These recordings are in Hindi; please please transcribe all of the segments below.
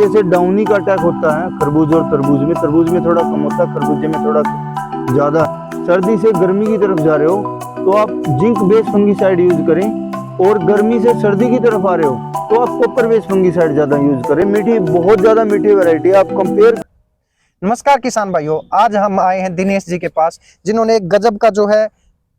जैसे डाउनी का अटैक होता है खरबूज और तरबूज में थोड़ा कम होता है, खरबूजे में थोड़ा ज्यादा। सर्दी से गर्मी की तरफ जा रहे हो तो आप जिंक बेस्ड फंगीसाइड यूज करें, और गर्मी से सर्दी की तरफ आ रहे हो तो आप कॉपर बेस्ड फंगीसाइड ज्यादा यूज करें। मीठी, बहुत ज्यादा मीठी वैरायटी है, आप कंपेयर। नमस्कार किसान भाइयों, आज हम आए हैं दिनेश जी के पास, जिन्होंने एक गजब का जो है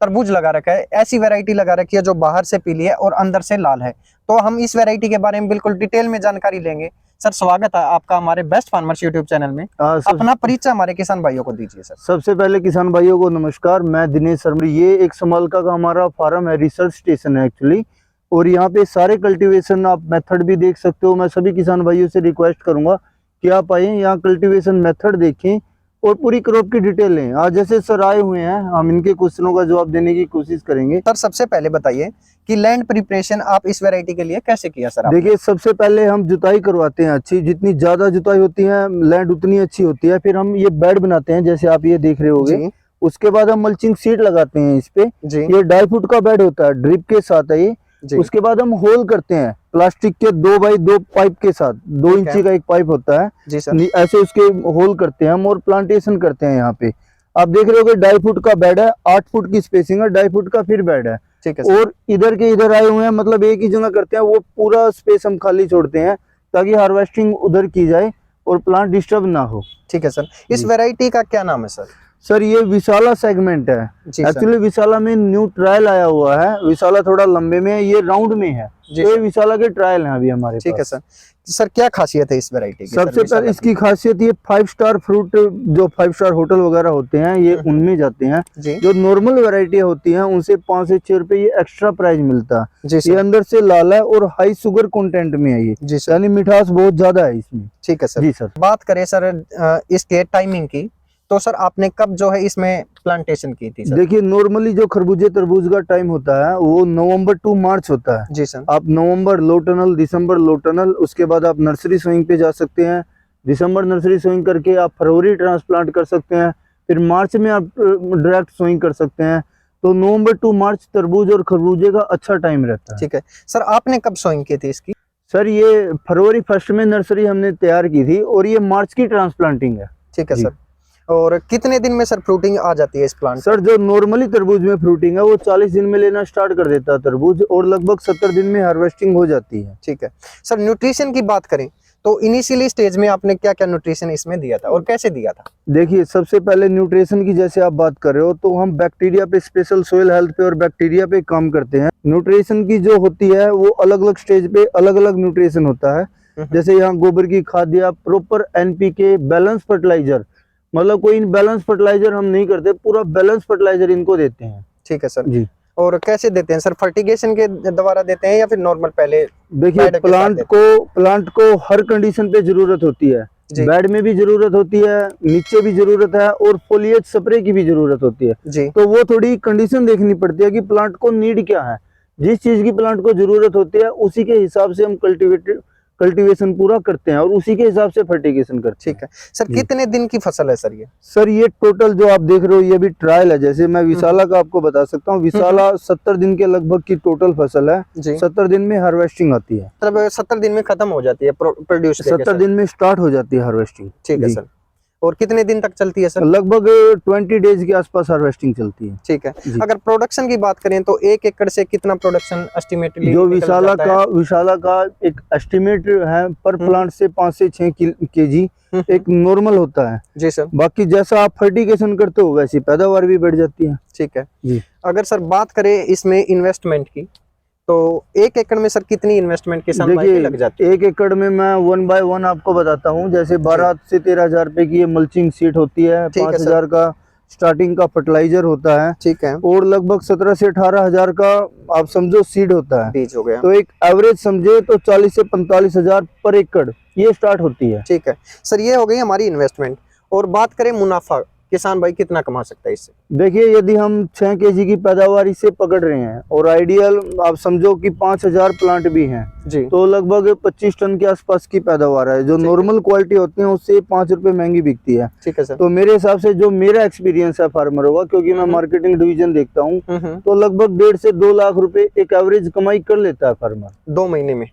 तरबूज लगा रखा है। ऐसी वैरायटी लगा रखी है जो बाहर से पीली है और अंदर से लाल है। तो हम इस वैरायटी के बारे में बिल्कुल डिटेल में जानकारी लेंगे। सर, स्वागत है आपका हमारे बेस्ट फार्मर्स यूट्यूब चैनल में। अपना परिचय हमारे किसान भाइयों को दीजिए सर। सबसे पहले किसान भाइयों को नमस्कार, मैं दिनेश शर्मा। ये एक समालका का हमारा फार्म है, रिसर्च स्टेशन है एक्चुअली, और यहाँ पे सारे कल्टीवेशन आप मेथड भी देख सकते हो। मैं सभी किसान भाइयों से रिक्वेस्ट करूंगा कि आप आइए, यहाँ कल्टीवेशन मेथड देखें और पूरी क्रॉप की डिटेल लें। आज जैसे सर आए हुए हैं, हम इनके क्वेश्चनों का जवाब देने की कोशिश करेंगे। सर, सबसे पहले बताइए कि लैंड प्रिपरेशन आप इस वैरायटी के लिए कैसे किया सर? देखिए, सबसे पहले हम जुताई करवाते हैं अच्छी, जितनी ज्यादा जुताई होती है लैंड उतनी अच्छी होती है। फिर हम ये बेड बनाते हैं, जैसे आप ये देख रहे होंगे। उसके बाद हम मल्चिंग सीट लगाते हैं इस पे। ये 2.5 फुट का बेड होता है, ड्रिप के साथ है ये। उसके बाद हम होल करते हैं प्लास्टिक के 2x2 पाइप के साथ, 2 इंची का एक पाइप होता है जी सर। ऐसे उसके होल करते हैं हम और प्लांटेशन करते हैं। यहाँ पे आप देख रहे हो कि 2.5 फुट का बेड है, 8 फुट की स्पेसिंग है, 2.5 फुट का फिर बेड है। ठीक है। और इधर के इधर आए हुए हैं, मतलब एक ही जगह करते हैं, वो पूरा स्पेस हम खाली छोड़ते हैं ताकि हार्वेस्टिंग उधर की जाए और प्लांट डिस्टर्ब ना हो। ठीक है सर। इस वैरायटी का क्या नाम है सर? सर, ये विशाला सेगमेंट है। एक्चुअली विशाला में न्यू ट्रायल आया हुआ है। विशाला थोड़ा लंबे में है, ये राउंड में है। ये विशाला के ट्रायल हैं अभी हमारे पास। ठीक है सर। सर, क्या खासियत है इस वैरायटी की? सबसे पहले इसकी खासियत ये 5 स्टार फ्रूट, जो 5 स्टार होटल वगैरह होते हैं ये उनमें जाते हैं। जो नॉर्मल वैरायटी होती हैं उनसे 5 से 6 रुपए ये एक्स्ट्रा प्राइस मिलता है। ये अंदर से लाल है और हाई शुगर कंटेंट में है ये, यानी मिठास बहुत ज्यादा है इसमें। ठीक है सर। जी सर। बात करें सर इसके टाइमिंग की, तो सर आपने कब जो है इसमें प्लांटेशन की थी सर? देखिए, नॉर्मली जो खरबूजे तरबूज का टाइम होता है वो नवंबर टू मार्च होता है। जी सर। आप नवंबर लो टनल, दिसंबर लो टनल, उसके बाद आप नर्सरी सोइंग पे जा सकते हैं। दिसंबर नर्सरी सोइंग करके आप फरवरी ट्रांसप्लांट कर सकते हैं। फिर मार्च में आप डायरेक्ट सोइंग कर सकते हैं। तो नवंबर टू मार्च तरबूज और खरबूजे का अच्छा टाइम रहता है। ठीक है सर। आपने कब सोइंग की थी इसकी? सर, ये फरवरी 1 में नर्सरी हमने तैयार की थी और ये मार्च की ट्रांसप्लांटिंग है। ठीक है सर। और कितने दिन में सर फ्रूटिंग आ जाती है इस प्लांट? सर, जो नॉर्मली तरबूज में फ्रूटिंग है वो 40 दिन में लेना स्टार्ट कर देता है तरबूज, और लगभग 70 दिन में हार्वेस्टिंग हो जाती है। ठीक है सर। न्यूट्रिशन की बात करें तो इनिशियली स्टेज में आपने क्या क्या न्यूट्रिशन इसमें दिया था और कैसे दिया था? देखिए, सबसे पहले न्यूट्रिशन की जैसे आप बात कर रहे हो तो हम बैक्टीरिया पे, स्पेशल सोइल हेल्थ पे और बैक्टीरिया पे काम करते हैं। न्यूट्रिशन की जो होती है वो अलग अलग स्टेज पे अलग अलग न्यूट्रिशन होता है। जैसे यहाँ गोबर की खाद दिया, प्रॉपर NPK, बैलेंस फर्टिलाइजर, मतलब कोई बैलेंस फर्टिलाइजर हम नहीं करते, पूरा बैलेंस फर्टिलाइजर इनको देते हैं। ठीक है सर जी। और कैसे देते हैं सर? फर्टिगेशन के द्वारा देते हैं या फिर नॉर्मल पहले? देखिए, प्लांट को हर कंडीशन पे जरूरत होती है। बेड में भी जरूरत होती है, नीचे भी जरूरत है, और फोलिएज स्प्रे की भी जरूरत होती है जी। तो वो थोड़ी कंडीशन देखनी पड़ती है कि प्लांट को नीड क्या है। जिस चीज की प्लांट को जरूरत होती है उसी के हिसाब से हम कल्टीवेशन पूरा करते हैं और उसी के हिसाब से फर्टिगेशन करते हैं। ठीक है सर। कितने दिन की फसल है सर ये? सर, ये टोटल जो आप देख रहे हो ये भी ट्रायल है। जैसे मैं विशाला का आपको बता सकता हूँ, विशाला 70 दिन के लगभग की टोटल फसल है। 70 दिन में हार्वेस्टिंग आती है। मतलब 70 दिन में खत्म हो जाती है प्रोड्यूस? 70 दिन में स्टार्ट हो जाती है हार्वेस्टिंग। ठीक है सर। और कितने दिन तक चलती है सर? लगभग 20 डेज के आसपास हार्वेस्टिंग चलती है। ठीक है। अगर प्रोडक्शन की बात करें तो 1 एकड़ से कितना प्रोडक्शन एस्टिमेटली? जो विशाला का एक एस्टिमेट है पर प्लांट से 5 से 6 kg एक नॉर्मल होता है। जी सर। बाकी जैसा आप फर्टिगेशन करते हो वैसी पैदावार भी बढ़ जाती है। ठीक है जी। अगर सर बात करें इसमें इन्वेस्टमेंट की, तो 1 एकड़ में सर कितनी इन्वेस्टमेंट किसान भाई की लग जाती है? 1 एकड़ में मैं 1 बाय 1 आपको बताता हूँ। जैसे 12 से 13 हजार रुपए की ये मल्चिंग सीट होती है, 5 हजार का स्टार्टिंग का फर्टिलाइजर होता है। ठीक है। और लगभग 17 से 18 हजार का आप समझो सीड होता है, बीज हो गया। तो एक एवरेज समझे तो 40 से 45 हजार पर एकड़ ये स्टार्ट होती है। ठीक है सर। ये हो गई हमारी इन्वेस्टमेंट। और बात करें मुनाफा, किसान भाई कितना कमा सकता है इससे? देखिए, यदि हम 6 kg की पैदावार इससे पकड़ रहे हैं और आइडियल आप समझो कि 5000 प्लांट भी हैं जी, तो लगभग 25 टन के आसपास की पैदावार है। जो नॉर्मल क्वालिटी होती है उससे 5 रुपए महंगी बिकती है। ठीक है सर। तो मेरे हिसाब से जो मेरा एक्सपीरियंस है फार्मरों का, क्योंकि मैं मार्केटिंग डिवीजन देखता हूँ, तो लगभग 1.5 से 2 लाख रुपए एक एवरेज कमाई कर लेता है फार्मर 2 महीने में।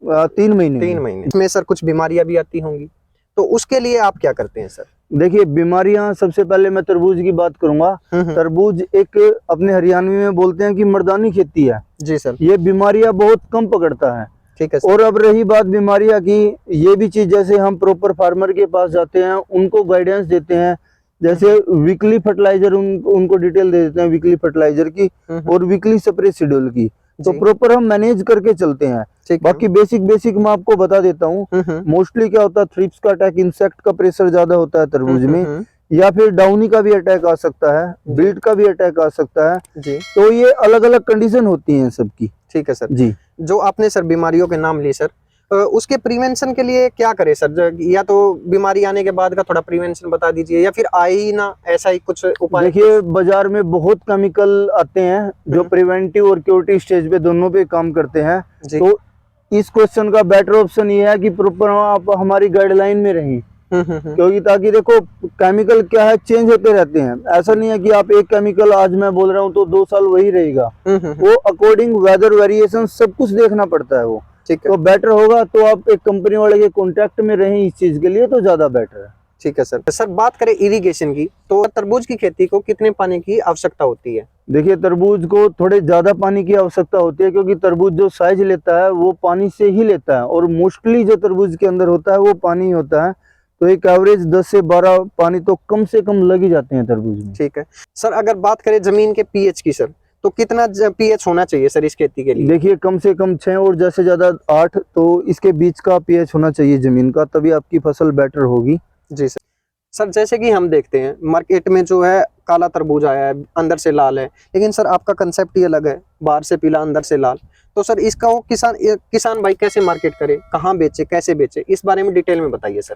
3 महीने 3 महीने इसमें सर कुछ बीमारियां भी आती होंगी, तो उसके लिए आप क्या करते हैं सर? देखिए बीमारियां, सबसे पहले मैं तरबूज की बात करूंगा। तरबूज एक अपने हरियाणवी में बोलते हैं कि मर्दानी खेती है। जी सर। ये बीमारियां बहुत कम पकड़ता है। ठीक है सर। और अब रही बात बीमारियां की, ये भी चीज जैसे हम प्रॉपर फार्मर के पास जाते हैं, उनको गाइडेंस देते हैं, जैसे वीकली फर्टिलाइजर उनको डिटेल दे देते हैं वीकली फर्टिलाइजर की और वीकली स्प्रे शेड्यूल की, तो प्रॉपर हम मैनेज करके चलते हैं। बाकी बेसिक मैं आपको बता देता हूँ। मोस्टली क्या होता है, थ्रिप्स का अटैक, इंसेक्ट का प्रेशर ज्यादा होता है तरबूज में, या फिर डाउनी का भी अटैक आ सकता है, बीट का भी अटैक आ सकता है जी। तो ये अलग अलग कंडीशन होती हैं सबकी। ठीक है सर जी। जो आपने सर बीमारियों के नाम लिए सर, उसके प्रिवेंशन के लिए क्या करे सर? या तो बीमारी आने के बाद का थोड़ा प्रिवेंशन बता दीजिए, या फिर आए ही ना, ऐसा ही कुछ उपाय? देखिए बाजार में बहुत केमिकल आते हैं जो प्रिवेंटिव और क्यूरेटिव स्टेज पे दोनों पे काम करते हैं। तो इस क्वेश्चन का बेटर ऑप्शन ये है कि प्रॉपर आप हमारी गाइडलाइन में रहें, क्योंकि ताकि देखो केमिकल क्या है, चेंज होते रहते हैं। ऐसा नहीं है कि आप एक केमिकल आज मैं बोल रहा हूँ तो 2 साल वही रहेगा। वो अकॉर्डिंग वेदर वेरिएशन सब कुछ देखना पड़ता है वो। तो बेटर होगा तो आप एक कंपनी वाले के कांटेक्ट में रहें इस चीज के लिए, तो ज्यादा बेटर है। ठीक है सर। सर बात करें इरिगेशन की, तो तरबूज की खेती को कितने पानी की आवश्यकता होती है? देखिए तरबूज को थोड़े ज्यादा पानी की आवश्यकता होती है, क्योंकि तरबूज जो साइज लेता है वो पानी से ही लेता है, और मोस्टली जो तरबूज के अंदर होता है वो पानी होता है। तो एक एवरेज 10 से 12 पानी तो कम से कम लग ही जाते हैं तरबूज में। ठीक है सर। अगर बात करें जमीन के पीएच की सर, तो कितना पीएच होना चाहिए सर इस खेती के लिए? देखिए कम से कम 6 और जैसे ज्यादा 8, तो इसके बीच का पीएच होना चाहिए जमीन का, तभी आपकी फसल बेटर होगी। जी सर। सर जैसे कि हम देखते हैं मार्केट में जो है काला तरबूज आया है, अंदर से लाल है, लेकिन सर आपका कंसेप्ट ही अलग है, बाहर से पीला अंदर से लाल। तो सर इसका वो किसान भाई कैसे मार्केट करे, कहाँ बेचे, कैसे बेचे, इस बारे में डिटेल में बताइए सर।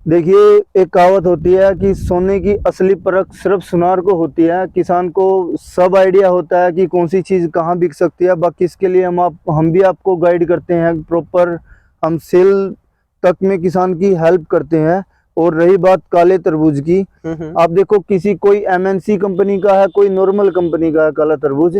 देखिए एक कहावत होती है कि सोने की असली परख सिर्फ सुनार को होती है। किसान को सब आइडिया होता है कि कौन सी चीज़ कहाँ बिक सकती है। बाकी इसके लिए हम भी आपको गाइड करते हैं प्रॉपर, हम सेल तक में किसान की हेल्प करते हैं। और रही बात काले तरबूज की, आप देखो किसी कोई एमएनसी कंपनी का है, कोई नॉर्मल कंपनी का है काला तरबूज,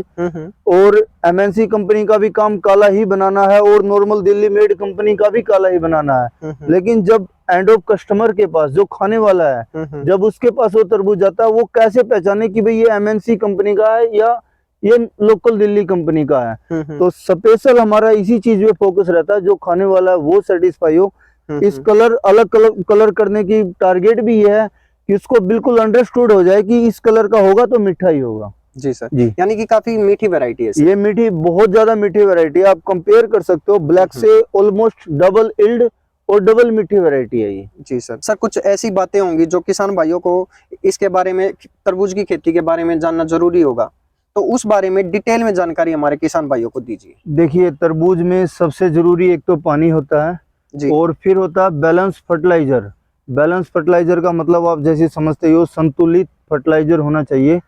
और एमएनसी कंपनी का भी काम काला ही बनाना है और नॉर्मल दिल्ली मेड कंपनी का भी काला ही बनाना है। लेकिन जब एंड ऑफ कस्टमर के पास जो खाने वाला है, जब उसके पास वो तरबूज जाता है, वो कैसे पहचाने कि भाई ये एमएनसी कंपनी का है या ये लोकल दिल्ली कंपनी का है। तो स्पेशल हमारा इसी चीज पे फोकस रहता है, जो खाने वाला है वो सेटिस्फाई हो। इस अलग कलर करने की टारगेट भी ये है कि उसको बिल्कुल अंडरस्टूड हो जाए कि इस कलर का होगा तो मीठा ही होगा। जी सर जी। यानी कि काफी मीठी वैरायटी है ये, मीठी, बहुत ज्यादा मीठी वैरायटी है। आप कंपेयर कर सकते हो ब्लैक से, ऑलमोस्ट डबल इल्ड और डबल मीठी वैरायटी है ये। जी सर। सर कुछ ऐसी बातें होंगी जो किसान भाइयों को इसके बारे में, तरबूज की खेती के बारे में जानना जरूरी होगा, तो उस बारे में डिटेल में जानकारी हमारे किसान भाइयों को दीजिए। देखिए तरबूज में सबसे जरूरी एक तो पानी होता है जी। और फिर होता है बैलेंस फर्टिलाइजर। बैलेंस फर्टिलाइजर का मतलब आप जैसे समझते हो, संतुलित फर्टिलाइजर होना चाहिए।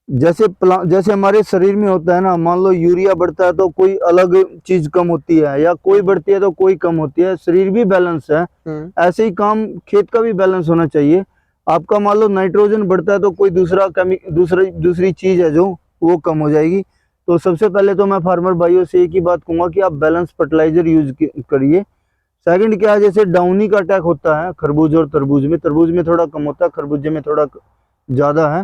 जैसे हमारे शरीर में होता है ना, मान लो यूरिया बढ़ता है तो कोई अलग चीज कम होती है, या कोई बढ़ती है तो कोई कम होती है। शरीर भी बैलेंस है, ऐसे ही काम खेत का भी बैलेंस होना चाहिए। आपका मान लो नाइट्रोजन बढ़ता है तो कोई दूसरी चीज है जो वो कम हो जाएगी। तो सबसे पहले तो मैं फार्मर भाइयों से एक ही बात कहूंगा कि आप बैलेंस फर्टिलाइजर यूज करिए। सेकंड क्या है, जैसे डाउनी का अटैक होता है खरबूज और तरबूज में, तरबूज में थोड़ा कम होता है, खरबूजे में थोड़ा ज्यादा है।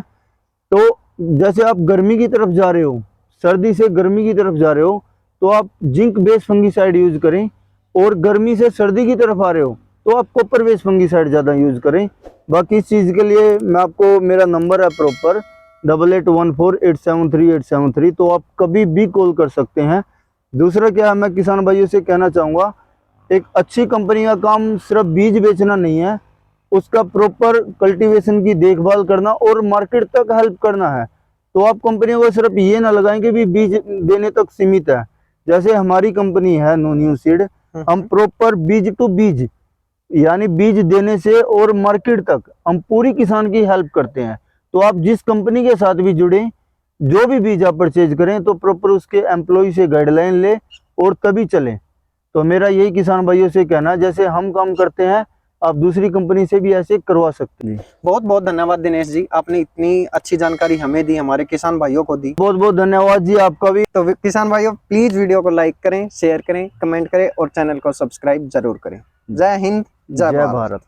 तो जैसे आप गर्मी की तरफ जा रहे हो, सर्दी से गर्मी की तरफ जा रहे हो, तो आप जिंक बेस्ड फंगीसाइड यूज करें, और गर्मी से सर्दी की तरफ आ रहे हो तो आप कॉपर बेस्ड फंगीसाइड ज्यादा यूज करें। बाकी इस चीज के लिए मैं आपको, मेरा नंबर है प्रॉपर 8814873873, तो आप कभी भी कॉल कर सकते हैं। दूसरा क्या है, मैं किसान भाइयों से कहना चाहूँगा, एक अच्छी कंपनी का काम सिर्फ बीज बेचना नहीं है, उसका प्रॉपर कल्टीवेशन की देखभाल करना और मार्केट तक हेल्प करना है। तो आप कंपनियों को सिर्फ ये ना लगाएं कि भी बीज देने तक सीमित है। जैसे हमारी कंपनी है नो न्यू सीड, हम प्रॉपर बीज टू बीज, यानी बीज देने से और मार्केट तक हम पूरी किसान की हेल्प करते हैं। तो आप जिस कंपनी के साथ भी जुड़े, जो भी बीज आप परचेज करें, तो प्रॉपर उसके एम्प्लॉय से गाइडलाइन ले और तभी चलें। तो मेरा यही किसान भाइयों से कहना है, जैसे हम काम करते हैं आप दूसरी कंपनी से भी ऐसे करवा सकते हैं। बहुत बहुत धन्यवाद दिनेश जी, आपने इतनी अच्छी जानकारी हमें दी, हमारे किसान भाइयों को दी। बहुत बहुत धन्यवाद जी आपका भी। तो किसान भाइयों प्लीज वीडियो को लाइक करें, शेयर करें, कमेंट करें और चैनल को सब्सक्राइब जरूर करें। जय हिंद, जय भारत।